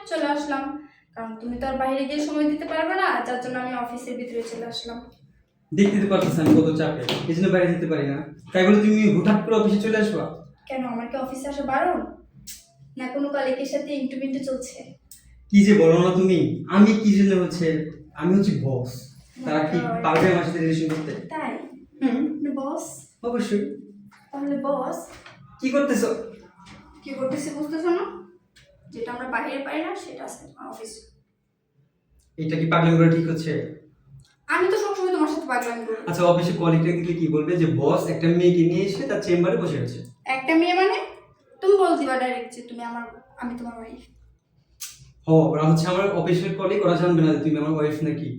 চলে আসলাম, কারণ তুমি তো আর বাইরে গিয়ে সময় দিতে পারবে না, যার জন্য আমি অফিসের ভিতরে চলে আসলাম। দেখতে তো পারতেছেন কত চাপে, এই জন্য বাইরে যেতে পারি না। তাই বলে তুমি হুটহাট করে অফিসে চলে আসবা? কেন, আমার কি অফিসে আসা বারণ? না কোনো কলিগের সাথে ইন্টারভিউ চলছে? কি যে বলো না তুমি, আমি কি জন্য হচ্ছে, আমি হচ্ছে বস, তারা কি পারবে আমার সাথে রিলেশন করতে? তাই? হুম, বস? অবশ্যই। তাহলে বস কি করতেছো? কি করতেছে বুঝতেছো না? যেটা আমরা বাইরে পাই না সেটা আছে অফিস। এটা কি পাগলামি করা ঠিক হচ্ছে? আমি তো সবসময় তোমার সাথে পাগলামি করি। আচ্ছা, অফিসে কলিগরা দেখলে কি বলবে যে বস একটা মেয়েকে নিয়ে এসে তার চেম্বারে বসে আছে? একটা মেয়ে মানে? তুমি বল দিবা ডাইরেক্ট যে তুমি আমার, আমি তোমার ওয়াইফ। ওরা হচ্ছে আমার অফিসের কলিগ, ওরা জানবে না যে তুমি আমার ওয়াইফ নাকি।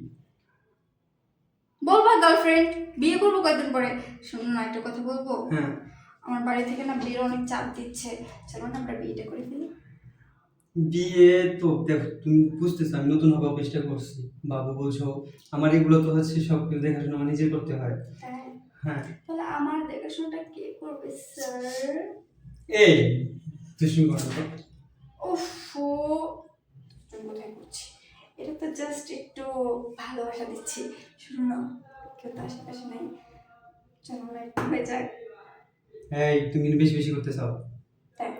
বলবা গার্লফ্রেন্ড, বিয়ে করবো কয়েকদিন পরে। শুনুন না, একটা কথা বলবো। হ্যাঁ, আমার বাড়ি থেকে না বিয়ের অনেক চাপ দিচ্ছে, চলো না আমরা বিয়েটা করে ফেলি। বিয়ে তো দেখো, তুমি বুঝতেছো আমি নতুন ভাবে অফিসটা করছি, বাবু বলছো, আমার এগুলো তো হচ্ছে সব কিছু দেখাশোনা আমার নিজে করতে হয়। হ্যাঁ, হ্যাঁ, তাহলে আমার দেখাশোনাটা কে করবে স্যার? এই দুষ্টুমি করো না তো। ওফো, তুমি কোথায় করছি? এটা তো জাস্ট একটু ভালোবাসা দিচ্ছি। শুনো না, কেউ তো আশেপাশে নাই, চলো না একটু হয়ে যাক। এই তুমি কিন্তু বেশি বেশি করতে চাও। তাই?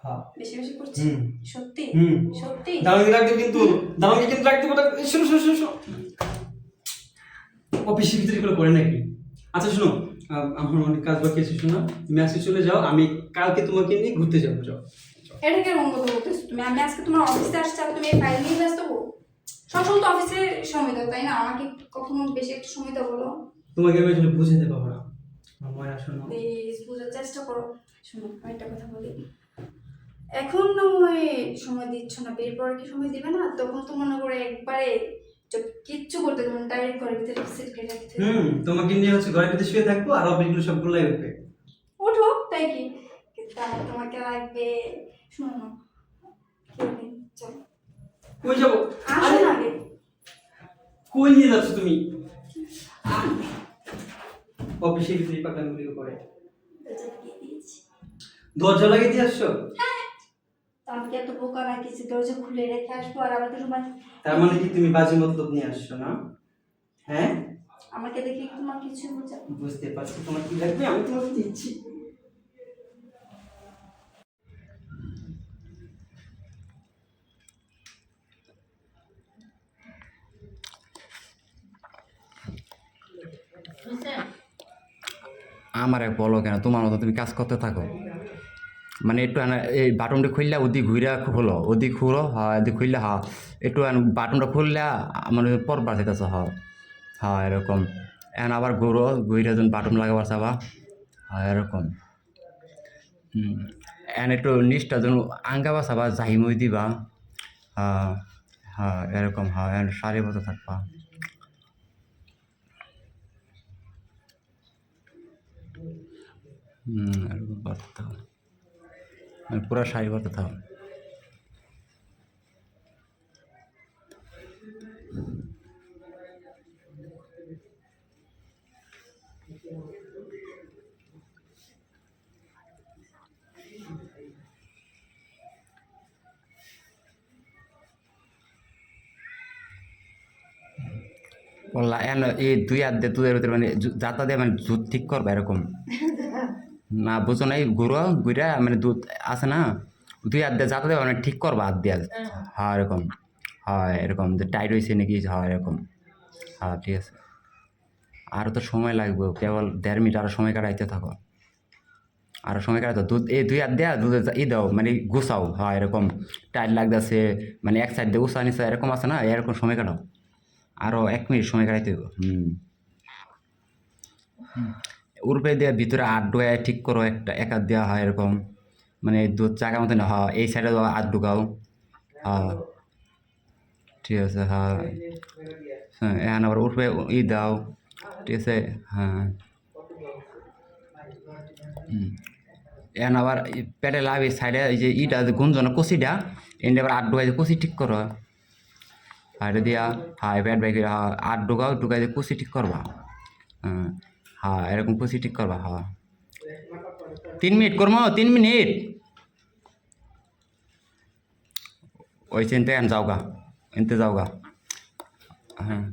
হ্যাঁ। বেশি বেশি করছি? হুম। সত্যি? হুম। সত্যি? দাঁড়ানি রাখতে কিন্তু, দাঁড়ানি কিন্তু রাখতে পারো। শোনো শোনো শোনো শোনো। অফিসের ভিতরে এগুলো করে নাকি? আচ্ছা শোনো, আমার অনেক কাজ বাকি আছে, শোনো তুমি আজকে চলে যাও, আমি কালকে তোমাকে নিয়ে ঘুরতে যাবো, যাও। এটা কেমন কথা বলতেছো তুমি? আমি আজকে তোমার অফিসে আসছি আর তুমি এই ফাইল নিয়ে ব্যস্ত হবো? সবসময় তো অফিসে সময় দাও তাই না? আমাকে কখনো বেশি একটু সময় দাও বলো। তোমাকে আমি আসলে বুঝাতে পারবো না আমার, শোনো। প্লিজ বোঝার চেষ্টা করো। শোনো, আমি একটা কথা বলি, এখন না হয় সময় দিচ্ছ না, বিয়ের পরে কি সময় দিবে না? তখন তো মনে করে একবারে কিচ্ছু করতে দেবো না, ডাইরেক্ট ঘরের ভিতরে সিটকে রাখতে। তোমাকে নিয়ে হচ্ছে ঘরের ভিতরে শুয়ে থাকবো আর অফিসগুলো সবগুলো উঠবে। ওঠো, তাই কি? কিন্তু আমার তোমাকে লাগবে। শোনো না, কেউ নেই, চলো কই যাবো? আসো না আগে। কই নিয়ে যাচ্ছ তুমি? অফিসের ভিতরে পাগলামিগুলো করে। দরজা লাগিয়ে দিয়েছি। দরজা লাগিয়ে দিয়ে আসছো? তো আমি কি এত বোকা নাকি যে দরজা খুলে রেখে আসবো আর আমাদের রুমে? তার মানে কি তুমি বাজে মতলব নিয়ে আসছো না? হ্যাঁ, আমাকে দেখে কি তোমার কিছু বোঝা? বুঝতে পারছি তোমার কি লাগবে, আমি তোমাকে দিচ্ছি। আমারে বলো কেন, তোমার মতো তুমি কাজ করতে থাকো। মানে একটু এই বাটনটা খুললে ওদিক ঘুরে খোলো, ওদিক খুলো, হ্যাঁ এদিক খুললে, হ্যাঁ একটু বাটনটা খুললে মানে পরবার যেতেছ, হ্যাঁ হ্যাঁ এরকম। এখন আবার ঘুরো, ঘুরে যখন বাটন লাগাবার চাবা, হ্যাঁ এরকম। এখন একটু নিচটা যখন আঙ্গাবা চাবা, জাহিমই দিবা, হ্যাঁ হ্যাঁ এরকম, হ্যাঁ এখন সারি মতো থাকবা। এরকম করতে হবে, পুরা সারি করতে থাকো। বললা এন এই দুই হাত দিয়ে দুধের ভিতরে মানে যাতা দিয়ে মানে দুধ ঠিক করবা এরকম। না বুঝো না, এই ঘুরো ঘুরা মানে দুধ আছে না, দুই হাত দিয়ে যাতা দিয়ে মানে ঠিক করবা হাত দিয়ে। হ্যাঁ এরকম, হয় এরকম যে টাইট হয়েছে নাকি, হয় এরকম। হ্যাঁ ঠিক আছে, আরও তো সময় লাগবে, কেবল 1.5 মিনিট আরও সময় কাটাইতে থাকো, আরও সময় কাটাতো। দুধ এই দুই হাত দেওয়া দুধে দাও মানে গুছাও, হয় এরকম টাইট লাগতেছে, মানে এক সাইড দিয়ে উঁচা নিচা এরকম আছে না, এরকম সময় কাটাও, আরও 1 মিনিট সময় কাটাইতে হবে। উর্বে দিয়ে ভিতরে আট ঢুকায় ঠিক করো, একটা এক হাত দেওয়া হয় এরকম, মানে দুধ চাকা মতো না, হ্যাঁ এই সাইডে আট ঢুকাও, হ্যাঁ ঠিক আছে, হ্যাঁ হ্যাঁ এখন আবার উঠবে দাও, ঠিক আছে, হ্যাঁ এখন আবার পেটে লাভ এই সাইডে এই যে গুঞ্জন কষিটা, এনে আবার আট ঢুকাই কষি ঠিক করো, হাইডে দিয়া হাই পেট বাইক আট ঢুকাও, ঢুকাই দিয়ে কষি ঠিক করবা, হ্যাঁ হ্যাঁ এরকম কষি ঠিক করবা, হ্যাঁ 3 মিনিট করবো, 3 মিনিট। ওই চিন্তা এখন যাওগা এনতে যাওগা হ্যাঁ